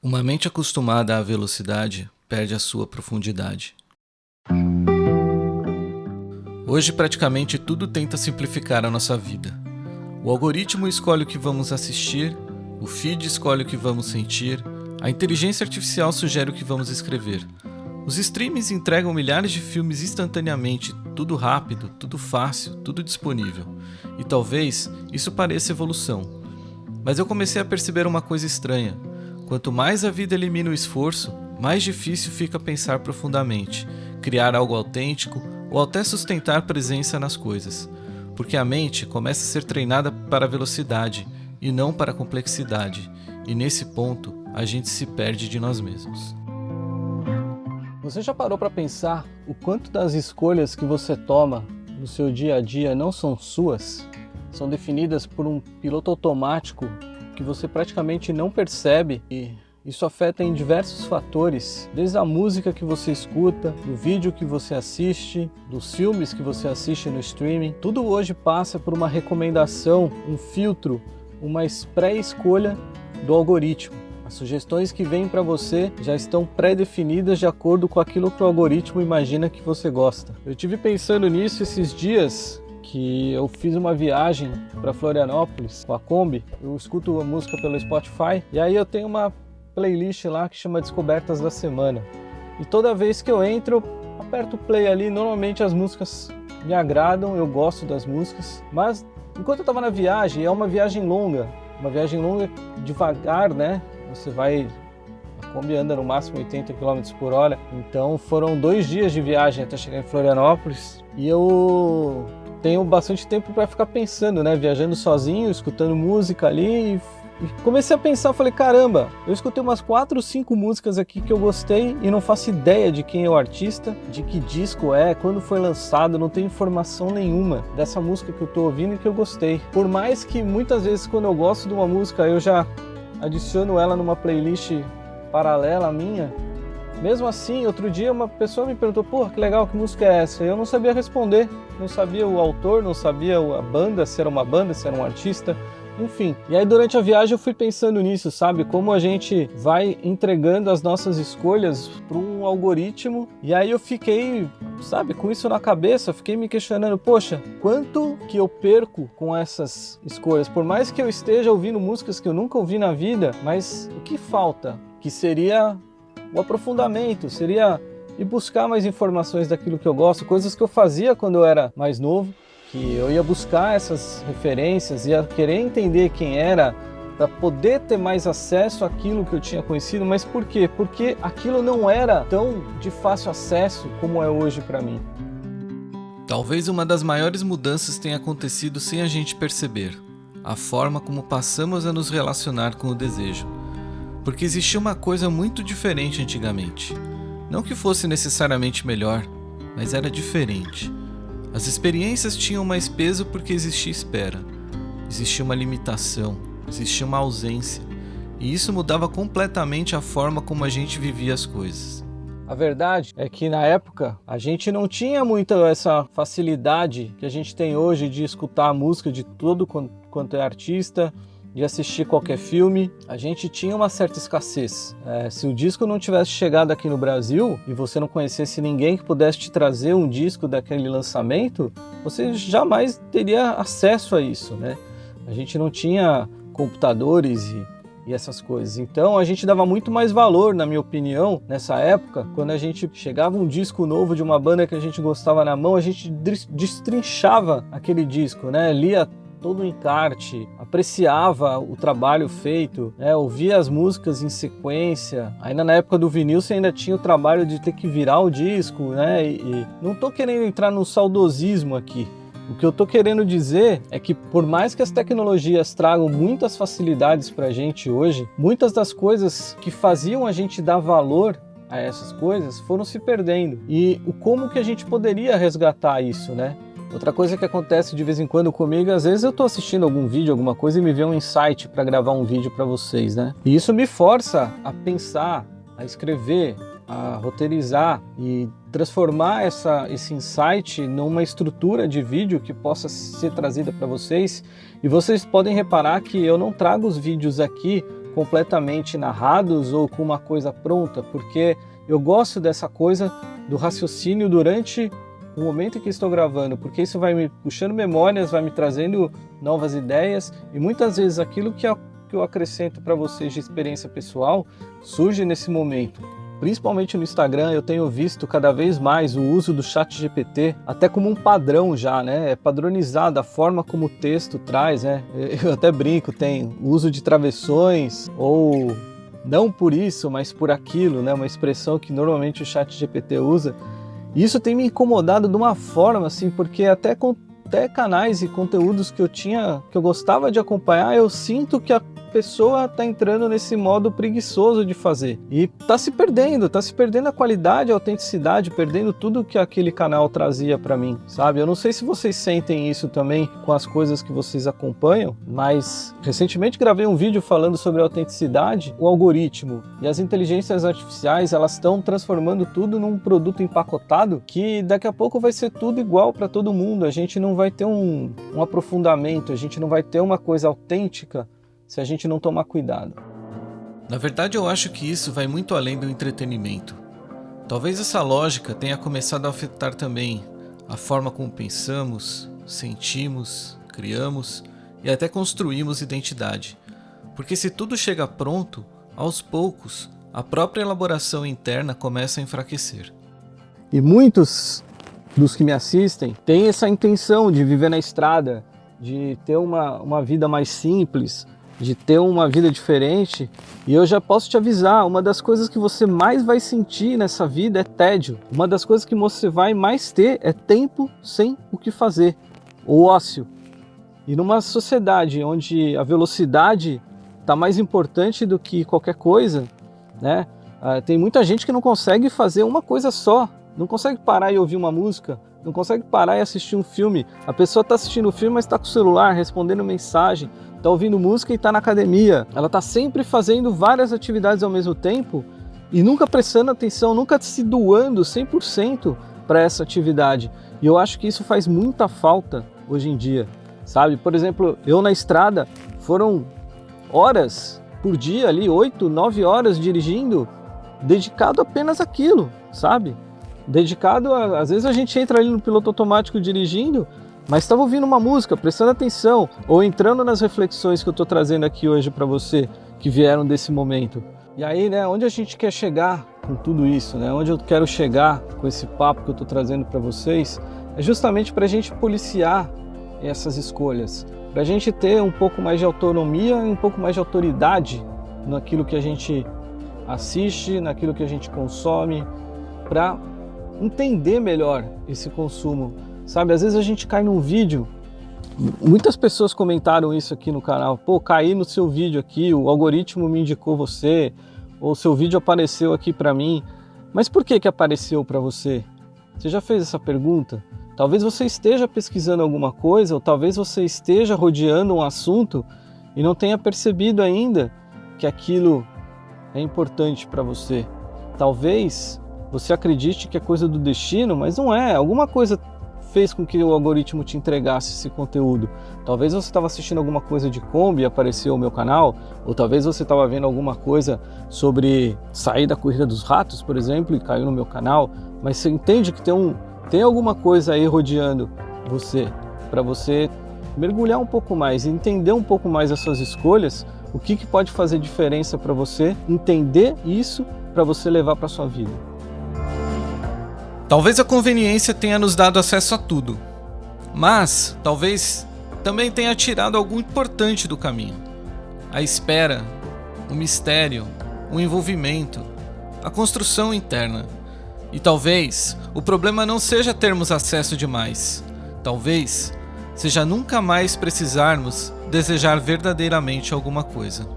Uma mente acostumada à velocidade perde a sua profundidade. Hoje praticamente tudo tenta simplificar a nossa vida. O algoritmo escolhe o que vamos assistir, o feed escolhe o que vamos sentir, a inteligência artificial sugere o que vamos escrever. Os streams entregam milhares de filmes instantaneamente, tudo rápido, tudo fácil, tudo disponível. E talvez isso pareça evolução. Mas eu comecei a perceber uma coisa estranha. Quanto mais a vida elimina o esforço, mais difícil fica pensar profundamente, criar algo autêntico ou até sustentar presença nas coisas. Porque a mente começa a ser treinada para a velocidade e não para a complexidade. E nesse ponto, a gente se perde de nós mesmos. Você já parou para pensar o quanto das escolhas que você toma no seu dia a dia não são suas? São definidas por um piloto automático que você praticamente não percebe, e isso afeta em diversos fatores, desde a música que você escuta, do vídeo que você assiste, dos filmes que você assiste no streaming. Tudo hoje passa por uma recomendação, um filtro, uma pré-escolha do algoritmo. As sugestões que vêm para você já estão pré-definidas de acordo com aquilo que o algoritmo imagina que você gosta. Eu estive pensando nisso esses dias, que eu fiz uma viagem para Florianópolis com a Kombi. Eu escuto a música pelo Spotify e aí eu tenho uma playlist lá que chama Descobertas da Semana. E toda vez que eu entro, eu aperto o play ali, normalmente as músicas me agradam, eu gosto das músicas, mas enquanto eu estava na viagem, é uma viagem longa devagar, né? Você vai... A Kombi anda no máximo 80 km por hora, então foram 2 dias de viagem até chegar em Florianópolis e eu tenho bastante tempo para ficar pensando, né? Viajando sozinho, escutando música ali, e comecei a pensar, falei, caramba, eu escutei umas 4 ou 5 músicas aqui que eu gostei e não faço ideia de quem é o artista, de que disco é, quando foi lançado, não tenho informação nenhuma dessa música que eu tô ouvindo e que eu gostei. Por mais que muitas vezes quando eu gosto de uma música eu já adiciono ela numa playlist paralela à minha, mesmo assim, outro dia uma pessoa me perguntou, pô, que legal, que música é essa? Eu não sabia responder, não sabia o autor, não sabia a banda, se era uma banda, se era um artista, enfim. E aí durante a viagem eu fui pensando nisso, sabe? Como a gente vai entregando as nossas escolhas para um algoritmo. E aí eu fiquei, sabe, com isso na cabeça, eu fiquei me questionando, poxa, quanto que eu perco com essas escolhas? Por mais que eu esteja ouvindo músicas que eu nunca ouvi na vida, mas o que falta? Que seria o aprofundamento, seria ir buscar mais informações daquilo que eu gosto, coisas que eu fazia quando eu era mais novo, que eu ia buscar essas referências, ia querer entender quem era, para poder ter mais acesso àquilo que eu tinha conhecido. Mas por quê? Porque aquilo não era tão de fácil acesso como é hoje para mim. Talvez uma das maiores mudanças tenha acontecido sem a gente perceber, a forma como passamos a nos relacionar com o desejo. Porque existia uma coisa muito diferente antigamente. Não que fosse necessariamente melhor, mas era diferente. As experiências tinham mais peso porque existia espera, existia uma limitação, existia uma ausência, e isso mudava completamente a forma como a gente vivia as coisas. A verdade é que na época a gente não tinha muita essa facilidade que a gente tem hoje de escutar a música de tudo quanto é artista, de assistir qualquer filme. A gente tinha uma certa escassez. Se o disco não tivesse chegado aqui no Brasil e você não conhecesse ninguém que pudesse te trazer um disco daquele lançamento, você jamais teria acesso a isso, né? A gente não tinha computadores e essas coisas. Então a gente dava muito mais valor, na minha opinião, nessa época, quando a gente chegava um disco novo de uma banda que a gente gostava na mão, a gente destrinchava aquele disco, né? Lia todo o encarte, apreciava o trabalho feito, né? Ouvia as músicas em sequência. Ainda na época do vinil você ainda tinha o trabalho de ter que virar o disco, né? E não estou querendo entrar no saudosismo aqui. O que eu estou querendo dizer é que por mais que as tecnologias tragam muitas facilidades para a gente hoje, muitas das coisas que faziam a gente dar valor a essas coisas foram se perdendo. E como que a gente poderia resgatar isso, né? Outra coisa que acontece de vez em quando comigo, às vezes eu estou assistindo algum vídeo, alguma coisa, e me vem um insight para gravar um vídeo para vocês, né? E isso me força a pensar, a escrever, a roteirizar e transformar esse insight numa estrutura de vídeo que possa ser trazida para vocês. E vocês podem reparar que eu não trago os vídeos aqui completamente narrados ou com uma coisa pronta, porque eu gosto dessa coisa do raciocínio durante o momento em que estou gravando, porque isso vai me puxando memórias, vai me trazendo novas ideias, e muitas vezes aquilo que eu acrescento para vocês de experiência pessoal surge nesse momento. Principalmente no Instagram, eu tenho visto cada vez mais o uso do ChatGPT até como um padrão já, né? É padronizado a forma como o texto traz, né? Eu até brinco, tem o uso de travessões ou não por isso, mas por aquilo, né? Uma expressão que normalmente o ChatGPT usa. E isso tem me incomodado de uma forma, assim, porque até canais e conteúdos que eu gostava de acompanhar, eu sinto que a pessoa está entrando nesse modo preguiçoso de fazer. E está se perdendo a qualidade, a autenticidade, perdendo tudo que aquele canal trazia para mim, sabe? Eu não sei se vocês sentem isso também com as coisas que vocês acompanham, mas recentemente gravei um vídeo falando sobre a autenticidade, o algoritmo e as inteligências artificiais, elas estão transformando tudo num produto empacotado que daqui a pouco vai ser tudo igual para todo mundo. A gente não vai ter um aprofundamento, a gente não vai ter uma coisa autêntica se a gente não tomar cuidado. Na verdade, eu acho que isso vai muito além do entretenimento. Talvez essa lógica tenha começado a afetar também a forma como pensamos, sentimos, criamos e até construímos identidade. Porque se tudo chega pronto, aos poucos, a própria elaboração interna começa a enfraquecer. E muitos dos que me assistem têm essa intenção de viver na estrada, de ter uma vida mais simples, de ter uma vida diferente, e eu já posso te avisar, uma das coisas que você mais vai sentir nessa vida é tédio. Uma das coisas que você vai mais ter é tempo sem o que fazer, o ócio. E numa sociedade onde a velocidade está mais importante do que qualquer coisa, né? Tem muita gente que não consegue fazer uma coisa só, não consegue parar e ouvir uma música, não consegue parar e assistir um filme. A pessoa está assistindo o filme, mas está com o celular, respondendo mensagem, está ouvindo música e está na academia. Ela está sempre fazendo várias atividades ao mesmo tempo e nunca prestando atenção, nunca se doando 100% para essa atividade. E eu acho que isso faz muita falta hoje em dia, sabe? Por exemplo, eu na estrada, foram horas por dia ali, 8, 9 horas dirigindo, dedicado apenas àquilo, sabe? Dedicado, às vezes a gente entra ali no piloto automático dirigindo, mas estava ouvindo uma música, prestando atenção, ou entrando nas reflexões que eu estou trazendo aqui hoje para você, que vieram desse momento. E aí, né, onde a gente quer chegar com tudo isso, né? Onde eu quero chegar com esse papo que eu estou trazendo para vocês, é justamente para a gente policiar essas escolhas, para a gente ter um pouco mais de autonomia e um pouco mais de autoridade naquilo que a gente assiste, naquilo que a gente consome, para entender melhor esse consumo, sabe? Às vezes a gente cai num vídeo, muitas pessoas comentaram isso aqui no canal, pô, caí no seu vídeo aqui, o algoritmo me indicou você, ou seu vídeo apareceu aqui para mim, mas por que apareceu para você? Você já fez essa pergunta? Talvez você esteja pesquisando alguma coisa, ou talvez você esteja rodeando um assunto e não tenha percebido ainda que aquilo é importante para você. Talvez você acredite que é coisa do destino, mas não é. Alguma coisa fez com que o algoritmo te entregasse esse conteúdo. Talvez você estava assistindo alguma coisa de Kombi e apareceu o meu canal, ou talvez você estava vendo alguma coisa sobre sair da corrida dos ratos, por exemplo, e caiu no meu canal, mas você entende que tem alguma coisa aí rodeando você, para você mergulhar um pouco mais, entender um pouco mais as suas escolhas, o que pode fazer diferença para você, entender isso para você levar para sua vida. Talvez a conveniência tenha nos dado acesso a tudo, mas talvez também tenha tirado algo importante do caminho. A espera, o mistério, o envolvimento, a construção interna. E talvez o problema não seja termos acesso demais. Talvez seja nunca mais precisarmos desejar verdadeiramente alguma coisa.